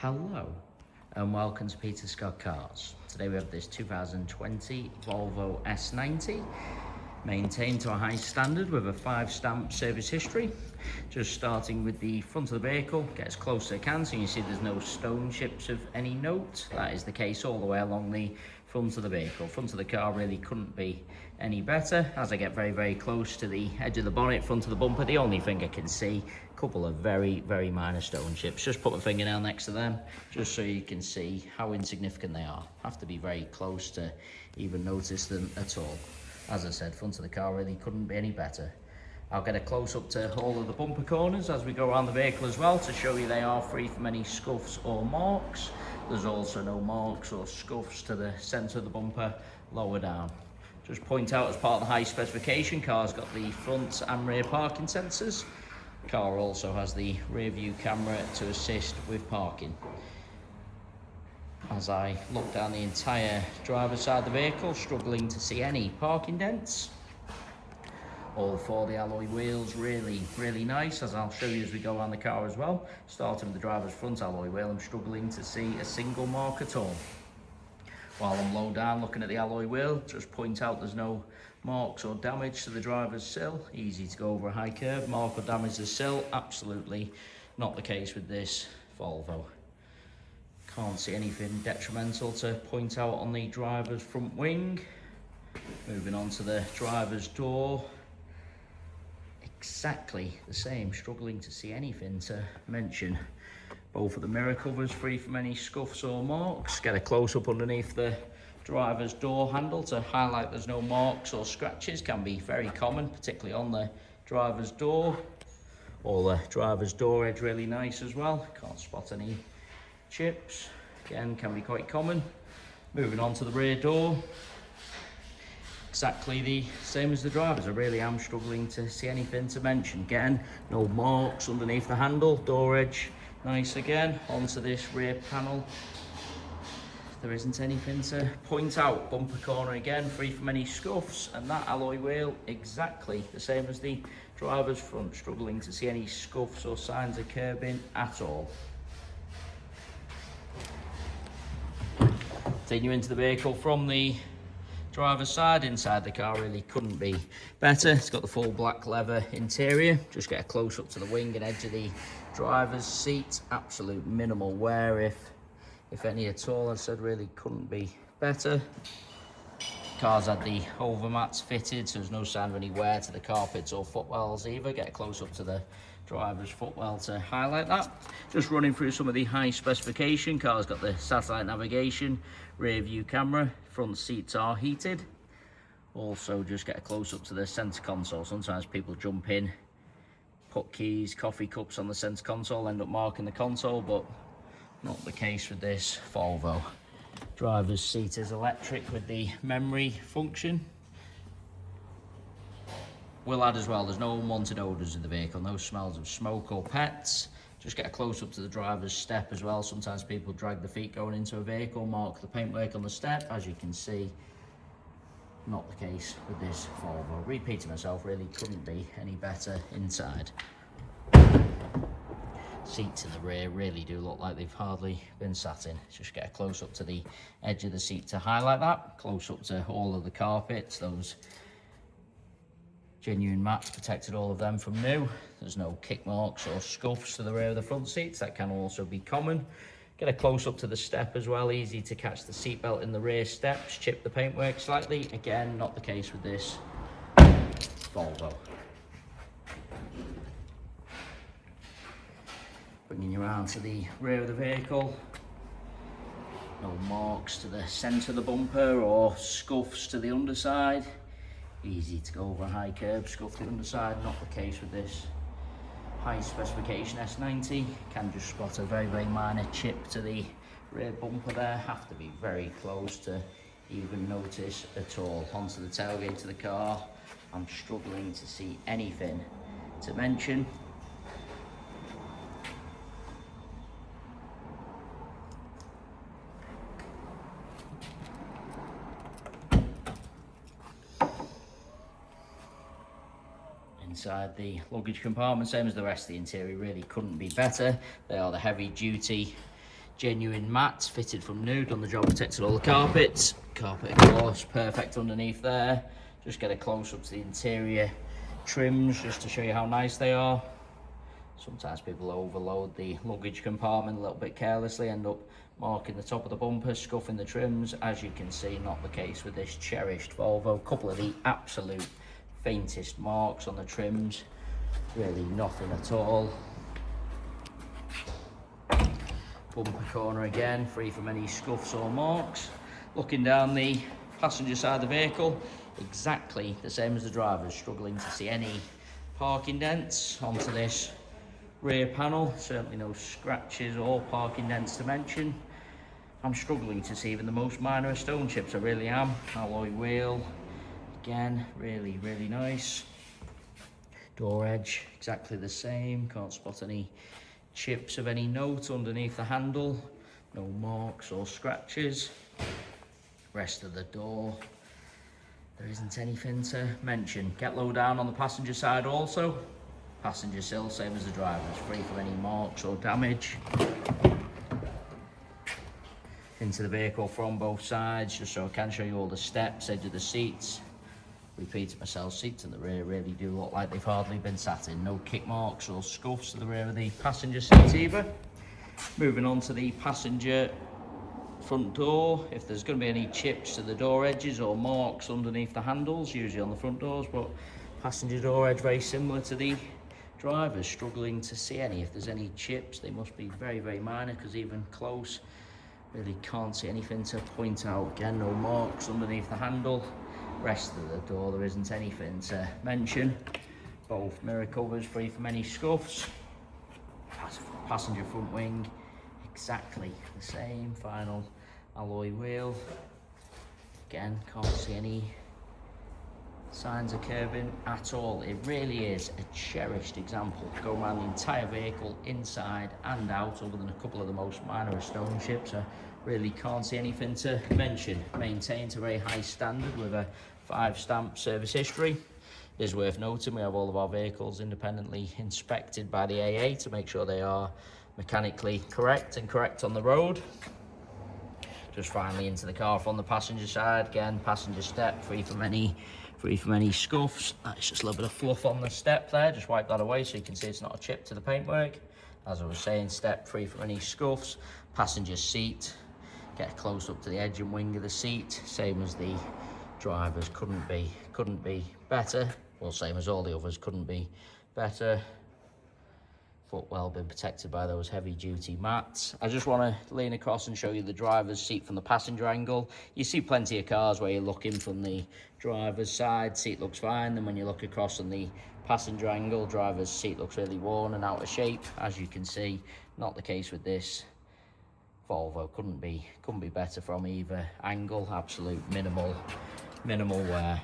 Hello and welcome to Peter Scott Cars. Today we have this 2020 Volvo S90, maintained to a high standard with a 5-stamp service history. Just starting with the front of the vehicle, get as close as I can so you see there's no stone chips of any note. That is the case all the way along the front of the vehicle. Front of the car really couldn't be any better. As I get very close to the edge of the bonnet, front of the bumper, the only thing I can see, a couple of very minor stone chips. Just put my fingernail next to them just so you can see how insignificant they are. Have to be very close to even notice them at all. As I said, front of the car really couldn't be any better. I'll get a close up to all of the bumper corners as we go around the vehicle as well to show you they are free from any scuffs or marks. There's also no marks or scuffs to the centre of the bumper lower down. Just point out, as part of the high specification, car's got the front and rear parking sensors. Car also has the rear view camera to assist with parking. As I look down the entire driver's side of the vehicle, struggling to see any parking dents. All four of the alloy wheels really nice, as I'll show you as we go around the car as well. Starting with the driver's front alloy wheel, I'm struggling to see a single mark at all. While I'm low down looking at the alloy wheel, just point out there's no marks or damage to the driver's sill. Easy to go over a high curve. Mark or damage to the sill, absolutely not the case with this Volvo. Can't see anything detrimental to point out on the driver's front wing. Moving on to the driver's door. Exactly the same, struggling to see anything to mention. Both of the mirror covers free from any scuffs or marks. Get a close up underneath the driver's door handle to highlight there's no marks or scratches. Can be very common, particularly on the driver's door. All the driver's door edge really nice as well. Can't spot any chips. Again, can be quite common. Moving on to the rear door. Exactly the same as the drivers. I really am struggling to see anything to mention. Again, no marks underneath the handle. Door edge nice again. Onto this rear panel. There isn't anything to point out. Bumper corner again, free from any scuffs. And that alloy wheel, exactly the same as the driver's front. Struggling to see any scuffs or signs of curbing at all. Taking you into the vehicle from the driver's side. Inside the car really couldn't be better. It's got the full black leather interior. Just get a close up to the wing and edge of the driver's seat. Absolute minimal wear, if any at all. I said really couldn't be better. Car's had the overmats fitted, so there's no sign of any wear to the carpets or footwells either. Get a close up to the driver's footwell to highlight that. Just running through some of the high specification. Car's got the satellite navigation, rear view camera, front seats are heated. Also just get a close up to the center console. Sometimes people jump in, put keys, coffee cups on the center console, end up marking the console, but not the case with this Volvo. Driver's seat is electric with the memory function. We'll add as well, there's no unwanted odours in the vehicle, no smells of smoke or pets. Just get a close up to the driver's step as well. Sometimes people drag the feet going into a vehicle, mark the paintwork on the step. As you can see, not the case with this Volvo. Repeating myself, really couldn't be any better inside. Seats in the rear really do look like they've hardly been sat in. Just get a close up to the edge of the seat to highlight that. Close up to all of the carpets, those genuine mats protected all of them from new. There's no kick marks or scuffs to the rear of the front seats. That can also be common. Get a close up to the step as well. Easy to catch the seatbelt in the rear steps. Chip the paintwork slightly. Again, not the case with this Volvo. Bringing you around to the rear of the vehicle. No marks to the centre of the bumper or scuffs to the underside. Easy to go over a high curb, scuff the underside. Not the case with this high specification S90. Can just spot a very minor chip to the rear bumper there. Have to be very close to even notice at all. Onto the tailgate of the car. I'm struggling to see anything to mention. Inside the luggage compartment, same as the rest of the interior, really couldn't be better. They are the heavy duty genuine mats fitted from new, done the job, protected all the carpets. Carpet of course, perfect underneath there. Just get a close up to the interior trims just to show you how nice they are. Sometimes people overload the luggage compartment a little bit carelessly, end up marking the top of the bumper, scuffing the trims. As you can see, not the case with this cherished Volvo. A couple of the absolute faintest marks on the trims, really nothing at all. Bumper corner again, free from any scuffs or marks. Looking down the passenger side of the vehicle, exactly the same as the driver's, struggling to see any parking dents onto this rear panel. Certainly no scratches or parking dents to mention. I'm struggling to see even the most minor stone chips, I really am. Alloy wheel, again, really nice. Door edge, exactly the same. Can't spot any chips of any note underneath the handle. No marks or scratches. Rest of the door, there isn't anything to mention. Get low down on the passenger side also. Passenger sill, same as the driver's, free from any marks or damage. Into the vehicle from both sides, just so I can show you all the steps, edge of the seats. Repeating myself, seats in the rear really do look like they've hardly been sat in. No kick marks or scuffs to the rear of the passenger seat either. Moving on to the passenger front door. If there's going to be any chips to the door edges or marks underneath the handles, usually on the front doors, but passenger door edge very similar to the driver's, struggling to see any. If there's any chips, they must be very minor, because even close, really can't see anything to point out. Again, no marks underneath the handle. Rest of the door, there isn't anything to mention. Both mirror covers free from any scuffs. Passenger front wing, exactly the same. Final alloy wheel. Again, can't see any signs of curbing at all. It really is a cherished example. Go around the entire vehicle, inside and out, other than a couple of the most minor stone chips. I really can't see anything to mention. Maintained to a very high standard with a 5-stamp service history. It is worth noting we have all of our vehicles independently inspected by the AA to make sure they are mechanically correct and correct on the road. Just finally into the car from the passenger side. Again, passenger step free from any scuffs. That's just a little bit of fluff on the step there. Just wipe that away so you can see it's not a chip to the paintwork. As I was saying, step free from any scuffs. Passenger seat, get close up to the edge and wing of the seat, same as the driver's. Couldn't be better. Well, same as all the others, couldn't be better. Footwell been protected by those heavy duty mats. I just want to lean across and show you the driver's seat from the passenger angle. You see plenty of cars where you're looking from the driver's side, seat looks fine. Then when you look across on the passenger angle, driver's seat looks really worn and out of shape. As you can see, not the case with this Volvo. Couldn't be better from either angle. Absolute minimal wear.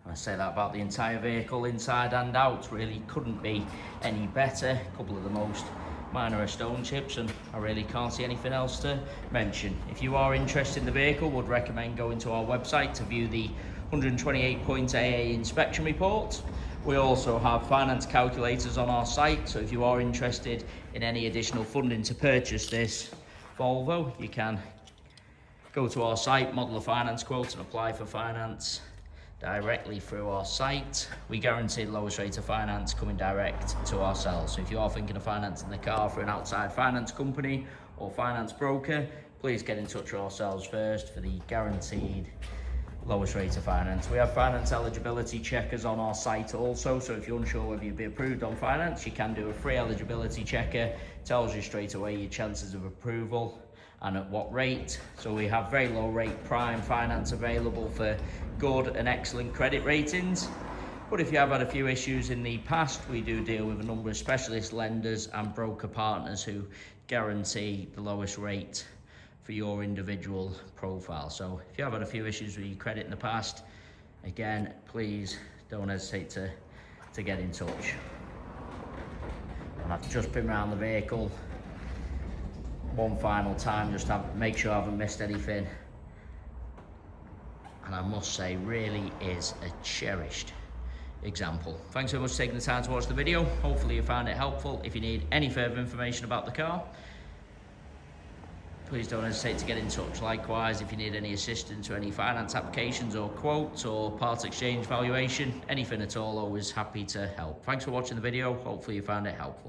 I say that about the entire vehicle, inside and out. Really couldn't be any better. A couple of the most minor stone chips, and I really can't see anything else to mention. If you are interested in the vehicle, would recommend going to our website to view the 128-point AA inspection report. We also have finance calculators on our site, so if you are interested in any additional funding to purchase this Volvo, you can go to our site, model a finance quote and apply for finance directly through our site. We guarantee the lowest rate of finance coming direct to ourselves. So if you are thinking of financing the car for an outside finance company or finance broker, please get in touch with ourselves first for the guaranteed lowest rate of finance. We have finance eligibility checkers on our site also, so if you're unsure whether you'll be approved on finance, you can do a free eligibility checker. Tells you straight away your chances of approval and at what rate. So we have very low rate prime finance available for good and excellent credit ratings. But if you have had a few issues in the past, we do deal with a number of specialist lenders and broker partners who guarantee the lowest rate for your individual profile. So if you have had a few issues with your credit in the past, again, please don't hesitate to get in touch. And I've just been around the vehicle one final time, just to make sure I haven't missed anything. And I must say, really is a cherished example. Thanks so much for taking the time to watch the video. Hopefully you found it helpful. If you need any further information about the car, please don't hesitate to get in touch. Likewise, if you need any assistance or any finance applications or quotes or part exchange valuation, anything at all, always happy to help. Thanks for watching the video. Hopefully you found it helpful.